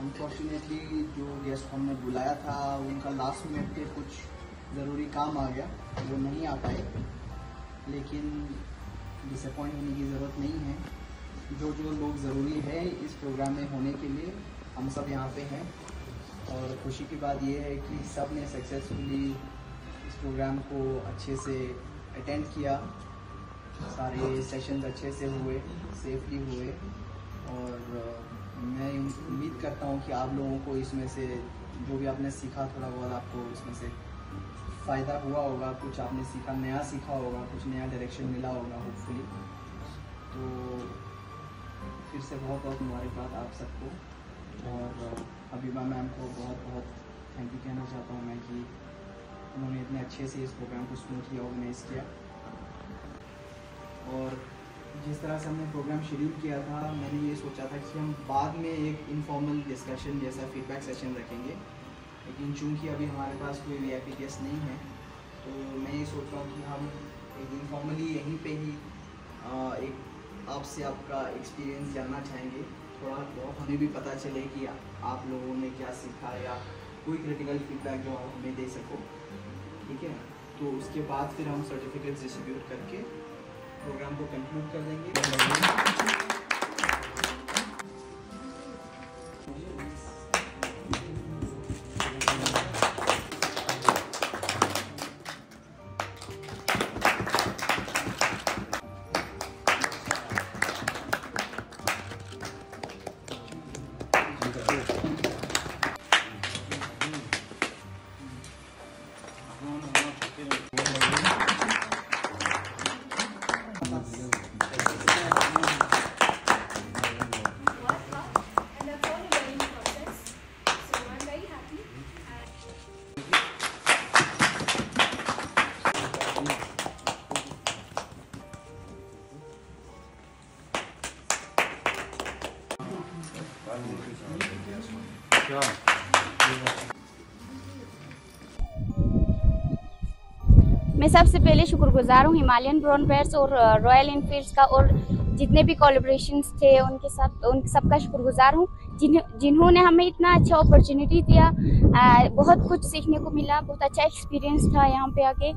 Unfortunately जो guest हमने बुलाया था उनका लास्ट मिनट पे कुछ ज़रूरी काम आ गया, वो नहीं आ पाए। लेकिन डिसअपॉइंट होने की ज़रूरत नहीं है। जो जो लोग ज़रूरी है इस प्रोग्राम में होने के लिए हम सब यहाँ पे हैं। और खुशी की बात यह है कि सब ने सक्सेसफुली इस प्रोग्राम को अच्छे से अटेंड किया। सारे सेशंस अच्छे से हुए, सेफली हुए। और मैं उम्मीद करता हूँ कि आप लोगों को इसमें से जो भी आपने सीखा थोड़ा बहुत आपको इसमें से फ़ायदा हुआ होगा, कुछ आपने सीखा, नया सीखा होगा, कुछ नया डायरेक्शन मिला होगा होपफुली। तो फिर से बहुत बहुत मुबारकबाद आप सबको। और हबीबा मैम को बहुत बहुत थैंक यू कहना चाहता हूँ मैं कि उन्होंने इतने अच्छे से इस प्रोग्राम को स्मूथली ऑर्गेनाइज़ किया। और जिस तरह से हमने प्रोग्राम शेड्यूल किया था, मैंने ये सोचा था कि हम बाद में एक इनफॉर्मल डिस्कशन जैसा फीडबैक सेशन रखेंगे। लेकिन चूंकि अभी हमारे पास कोई वीआईपी गेस्ट नहीं है, तो मैं ये सोच रहा हूँ कि हम एक इनफॉर्मली यहीं पे ही एक आपसे आपका एक्सपीरियंस जानना चाहेंगे। थोड़ा बहुत हमें भी पता चले कि आप लोगों ने क्या सीखा या कोई क्रिटिकल फीडबैक जो आप हमें दे सको, ठीक है। तो उसके बाद फिर हम सर्टिफिकेट्स डिस्ट्रीब्यूट करके प्रोग्राम को कंक्लूड कर देंगे। मैं सबसे पहले शुक्रगुजार हूँ हिमालयन ब्राउन बेयर्स और रॉयल एनफील्ड्स का, और जितने भी कोलैबोरेशंस थे उनके साथ उन सबका शुक्रगुजार हूँ जिन्होंने हमें इतना अच्छा अपॉर्चुनिटी दिया। बहुत कुछ सीखने को मिला, बहुत अच्छा एक्सपीरियंस था यहाँ पे आके।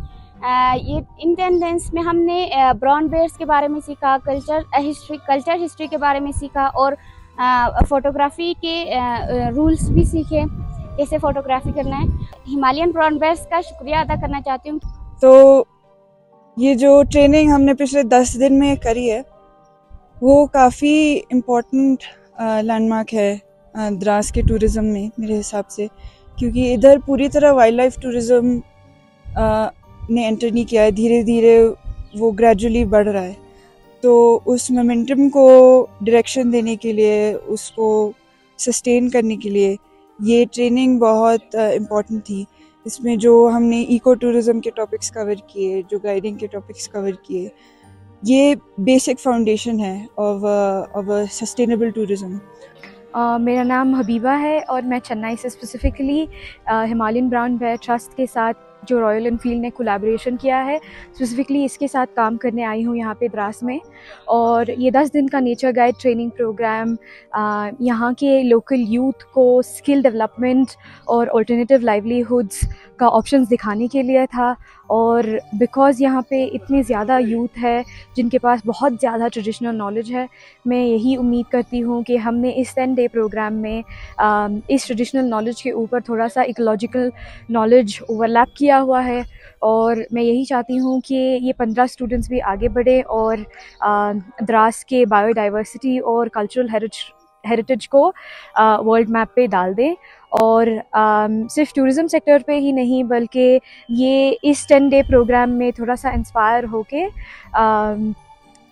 ये इन 10 डेज में हमने ब्राउन बेयर्स के बारे में सीखा, कल्चर हिस्ट्री के बारे में सीखा, और फोटोग्राफी के रूल्स भी सीखे, कैसे फोटोग्राफी करना है। हिमालयन ब्राउन बेयर्स का शुक्रिया अदा करना चाहती हूँ। तो ये जो ट्रेनिंग हमने पिछले 10 दिन में करी है वो काफ़ी इम्पोर्टेंट लैंडमार्क है द्रास के टूरिज़्म में मेरे हिसाब से, क्योंकि इधर पूरी तरह वाइल्ड लाइफ टूरिज़्म ने एंटर नहीं किया है। धीरे धीरे वो ग्रेजुअली बढ़ रहा है। तो उस मोमेंटम को डायरेक्शन देने के लिए, उसको सस्टेन करने के लिए ये ट्रेनिंग बहुत इम्पोर्टेंट थी। इसमें जो हमने इको टूरिज़्म के टॉपिक्स कवर किए, जो गाइडिंग के टॉपिक्स कवर किए, ये बेसिक फाउंडेशन है ऑफ सस्टेनेबल टूरिज़्म। मेरा नाम हबीबा है और मैं चेन्नई से specifically Himalayan brown bear trust के साथ जो रॉयल एनफील्ड ने कोलैबोरेशन किया है, स्पेसिफ़िकली इसके साथ काम करने आई हूँ यहाँ पे द्रास में। और ये 10 दिन का नेचर गाइड ट्रेनिंग प्रोग्राम यहाँ के लोकल यूथ को स्किल डेवलपमेंट और अल्टरनेटिव लाइवलीहुड्स का ऑप्शंस दिखाने के लिए था। और बिकॉज़ यहाँ पे इतनी ज़्यादा यूथ है जिनके पास बहुत ज़्यादा ट्रेडिशनल नॉलेज है, मैं यही उम्मीद करती हूँ कि हमने इस 10 डे प्रोग्राम में इस ट्रेडिशनल नॉलेज के ऊपर थोड़ा सा इकोलॉजिकल नॉलेज ओवरलैप किया हुआ है। और मैं यही चाहती हूँ कि ये 15 स्टूडेंट्स भी आगे बढ़े और द्रास के बायोडाइवर्सिटी और कल्चरल हेरिटेज को वर्ल्ड मैप पे डाल दें। और सिर्फ टूरिज़म सेक्टर पे ही नहीं, बल्कि ये इस 10 डे प्रोग्राम में थोड़ा सा इंस्पायर होके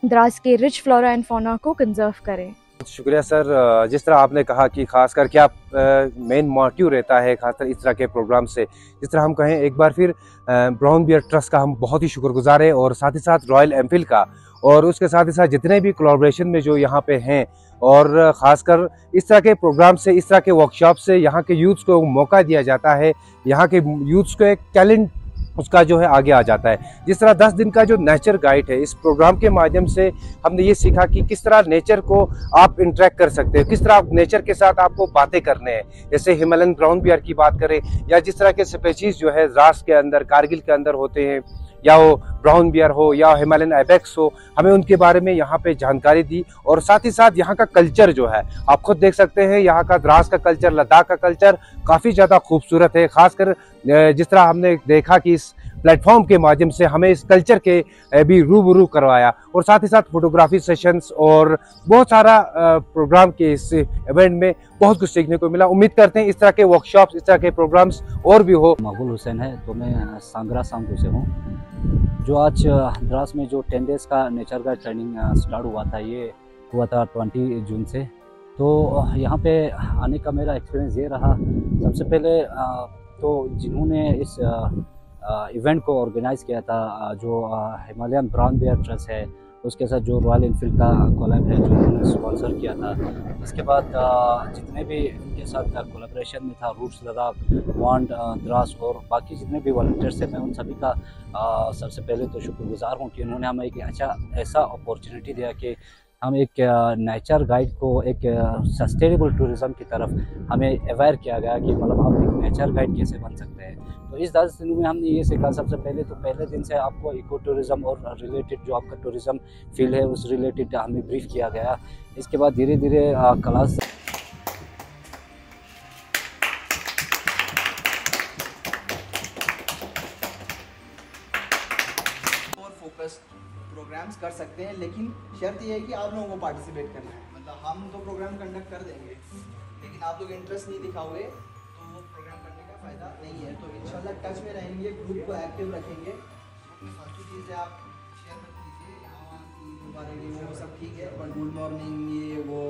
द्रास के रिच फ्लोरा एंड फौना को कंजर्व करें। शुक्रिया सर। जिस तरह आपने कहा कि खासकर क्या मेन मोटिव रहता है खासकर इस तरह के प्रोग्राम से, जिस तरह हम कहें एक बार फिर ब्राउन बेयर ट्रस्ट का हम बहुत ही शुक्रगुजार हैं, और साथ ही साथ रॉयल एनफील्ड का, और उसके साथ ही साथ जितने भी कोलैबोरेशन में जो यहाँ पे हैं, और ख़ासकर इस तरह के प्रोग्राम से, इस तरह के वर्कशॉप से यहाँ के यूथ्स को मौका दिया जाता है, यहाँ के यूथ्स को एक टैलेंट उसका जो है आगे आ जाता है। जिस तरह 10 दिन का जो नेचर गाइड है, इस प्रोग्राम के माध्यम से हमने ये सीखा कि किस तरह नेचर को आप इंटरेक्ट कर सकते हो, किस तरह आप नेचर के साथ आपको बातें करने हैं। जैसे हिमालयन ब्राउन बियर की बात करें या जिस तरह के स्पीशीज जो है द्रास के अंदर, कारगिल के अंदर होते हैं, या वो ब्राउन बियर हो या हिमालयन आइबेक्स हो, हमें उनके बारे में यहाँ पे जानकारी दी। और साथ ही साथ यहाँ का कल्चर जो है, आप खुद देख सकते हैं, यहाँ का द्रास का कल्चर, लद्दाख का कल्चर काफ़ी ज़्यादा खूबसूरत है। खासकर जिस तरह हमने देखा कि इस प्लेटफॉर्म के माध्यम से हमें इस कल्चर के भी रूबरू करवाया, और साथ ही साथ फोटोग्राफी सेशंस और बहुत सारा प्रोग्राम के इस इवेंट में बहुत कुछ सीखने को मिला। उम्मीद करते हैं इस तरह के वर्कशॉप्स, इस तरह के प्रोग्राम्स और भी हो। मकबूल हुसैन है, तो मैं सांगरा सांगू से हूँ। जो आज द्रास में जो 10 डेज़ का नेचर का ट्रेनिंग स्टार्ट हुआ था, ये हुआ था 20 जून से। तो यहाँ पे आने का मेरा एक्सपीरियंस ये रहा, सबसे पहले तो जिन्होंने इस इवेंट को ऑर्गेनाइज़ किया था, जो हिमालयन ब्राउन बियर ट्रस्ट है, उसके साथ जो रॉयल इनफील्ड का कोलैब है, जो उन्होंने स्पॉन्सर किया था। इसके बाद जितने भी उनके साथ कोलैबोरेशन में था, रूट्स लद्दाख, वांड, द्रास और बाकी जितने भी वॉलंटियर्स थे, मैं उन सभी का सबसे पहले तो शुक्रगुजार हूँ कि उन्होंने हमें एक ऐसा अपॉर्चुनिटी दिया कि हम एक नेचर गाइड को एक सस्टेनेबल टूरिज़्म की तरफ हमें अवेयर किया गया कि मतलब आप एक नेचर गाइड कैसे बन सकते हैं। तो इस 10 दिनों में हमने ये सीखा, सबसे पहले तो पहले दिन से आपको इको टूरिज़्म और रिलेटेड जो आपका टूरिज़्म फील्ड है उस रिलेटेड हमें ब्रीफ किया गया। इसके बाद धीरे धीरे क्लास प्रोग्राम्स कर सकते हैं, लेकिन शर्त ये है कि आप लोगों को पार्टिसिपेट करना है। मतलब हम तो प्रोग्राम कंडक्ट कर देंगे, लेकिन आप लोग इंटरेस्ट नहीं दिखाओगे तो वो प्रोग्राम करने का फ़ायदा नहीं है। तो इंशाल्लाह टच में रहेंगे, ग्रुप को एक्टिव रखेंगे। फालतू चीज़ें आप शेयर मत कीजिए, यहाँ की वो सब ठीक है, पर गुड मॉर्निंग ये वो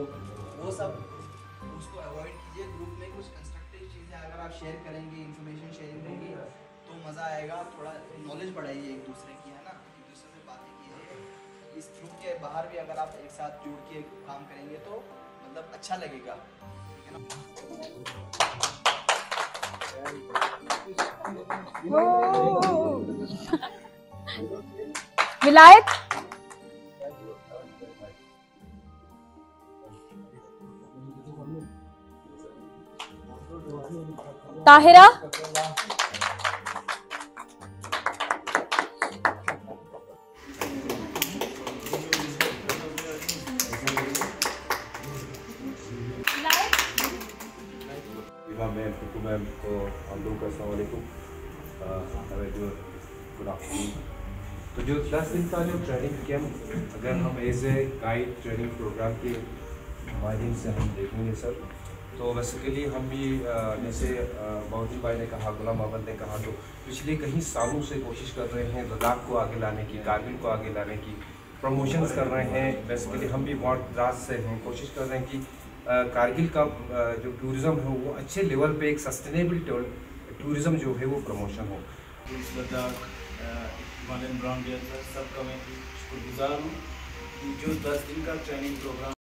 सब उसको अवॉइड कीजिए। ग्रुप में कुछ कंस्ट्रक्टिव चीज़ें अगर आप शेयर करेंगे, इंफॉर्मेशन शेयरिंग होगी तो मज़ा आएगा। थोड़ा नॉलेज बढ़ाइए एक दूसरे की, है ना, एक दूसरे से बातें कीजिए। इस ग्रुप के बाहर भी अगर आप एक साथ जुड़ के काम करेंगे तो मतलब अच्छा लगेगा, ठीक है ना। विलायत ताहिरा मैम, टुकू मैम को हम लोग का अस्सलाम वालेकुम, गुड आफ्टरनून। तो जो 10 दिन का जो ट्रेनिंग कैंप, अगर हम as a guide training program के माध्यम से हम देखेंगे सर, तो बेसिकली हम भी जैसे बहुद्दीन भाई ने कहा, गुलाम अहमद ने कहा, तो पिछले कई सालों से कोशिश कर रहे हैं लद्दाख को आगे लाने की, कारगिल को आगे लाने की, प्रमोशंस कर रहे हैं। बेसिकली हम भी बहुत द्रास से हैं, कोशिश कर रहे हैं कि कारगिल का जो टूरिज़्म है वो अच्छे लेवल पे एक सस्टेनेबल टूरिज़्म जो है वो प्रमोशन हो। Ladakh, Himalayan brown bear trust सबका मैं शुक्रगुजार हूँ। जो 10 दिन का ट्रेनिंग प्रोग्राम